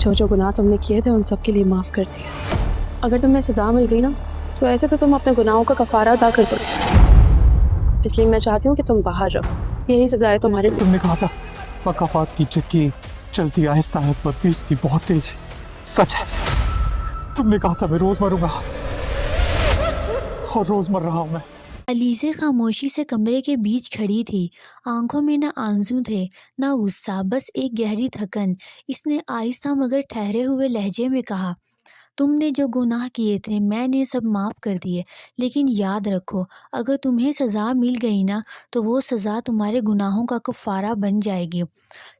जो जो गुनाह तुमने किए थे उन सब के लिए माफ़ कर दिया। अगर तुम्हें सज़ा मिल गई ना तो ऐसे तो तुम अपने गुनाहों का कफ़ारा अदा कर दो, इसलिए मैं चाहती हूँ कि तुम बाहर रहो। यही सज़ा है तुम्हारे लिए। तुमने कहा था मकाफात की चक्की चलती आहिस्ता है पर पीछती बहुत तेज है। सच है, तुमने कहा था मैं रोज मरूंगा और रोज मर रहा हूं मैं। अलीज़े खामोशी से कमरे के बीच खड़ी थी। आंखों में न आंसू थे न गुस्सा, बस एक गहरी थकन। इसने आहिस्ता मगर ठहरे हुए लहजे में कहा, तुमने जो गुनाह किए थे मैंने सब माफ़ कर दिए, लेकिन याद रखो अगर तुम्हें सज़ा मिल गई ना तो वो सज़ा तुम्हारे गुनाहों का कफ़ारा बन जाएगी।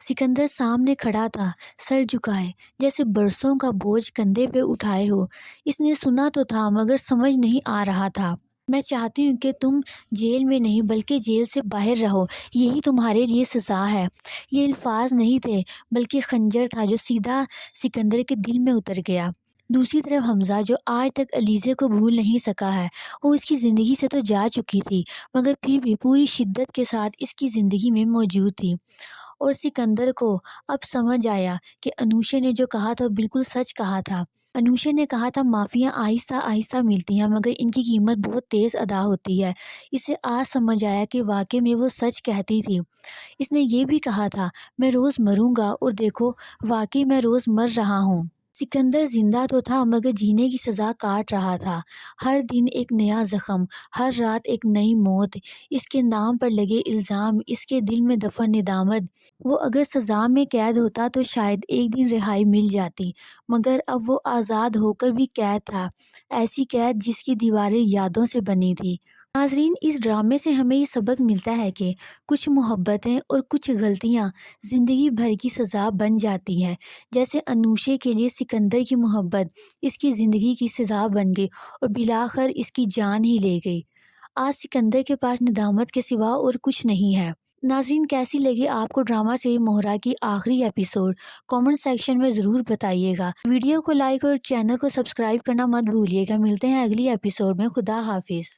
सिकंदर सामने खड़ा था, सर झुकाए, जैसे बरसों का बोझ कंधे पे उठाए हो। इसने सुना तो था मगर समझ नहीं आ रहा था। मैं चाहती हूँ कि तुम जेल में नहीं बल्कि जेल से बाहर रहो, यही तुम्हारे लिए सज़ा है। ये अल्फाज नहीं थे बल्कि खंजर था जो सीधा सिकंदर के दिल में उतर गया। दूसरी तरफ हमज़ा, जो आज तक अलीज़े को भूल नहीं सका है, वो इसकी ज़िंदगी से तो जा चुकी थी मगर फिर भी पूरी शिद्दत के साथ इसकी ज़िंदगी में मौजूद थी। और सिकंदर को अब समझ आया कि अनूशा ने जो कहा था बिल्कुल सच कहा था। अनूशा ने कहा था माफ़ियाँ आहिस्ता आहिस्ता मिलती हैं मगर इनकी कीमत बहुत तेज़ अदा होती है। इसे आज समझ आया कि वाकई में वो सच कहती थी। इसने ये भी कहा था मैं रोज़ मरूंगा और देखो वाकई मैं रोज़ मर रहा हूँ। सिकंदर जिंदा तो था मगर जीने की सज़ा काट रहा था। हर दिन एक नया ज़ख्म, हर रात एक नई मौत। इसके नाम पर लगे इल्ज़ाम, इसके दिल में दफन निदामत। वो अगर सज़ा में कैद होता तो शायद एक दिन रिहाई मिल जाती, मगर अब वो आज़ाद होकर भी कैद था, ऐसी कैद जिसकी दीवारें यादों से बनी थी। नाज़रीन, इस ड्रामे से हमें ये सबक मिलता है कि कुछ मोहब्बतें और कुछ गलतियाँ ज़िंदगी भर की सज़ा बन जाती हैं। जैसे अनूशे के लिए सिकंदर की मोहब्बत इसकी ज़िंदगी की सज़ा बन गई और बिलाखिर इसकी जान ही ले गई। आज सिकंदर के पास निदामत के सिवा और कुछ नहीं है। नाज़रीन, कैसी लगी आपको ड्रामा सीरीज़ मोहरा की आखिरी एपिसोड? कमेंट सेक्शन में ज़रूर बताइएगा। वीडियो को लाइक और चैनल को सब्सक्राइब करना मत भूलिएगा। मिलते हैं अगली एपिसोड में। खुदा हाफिज़।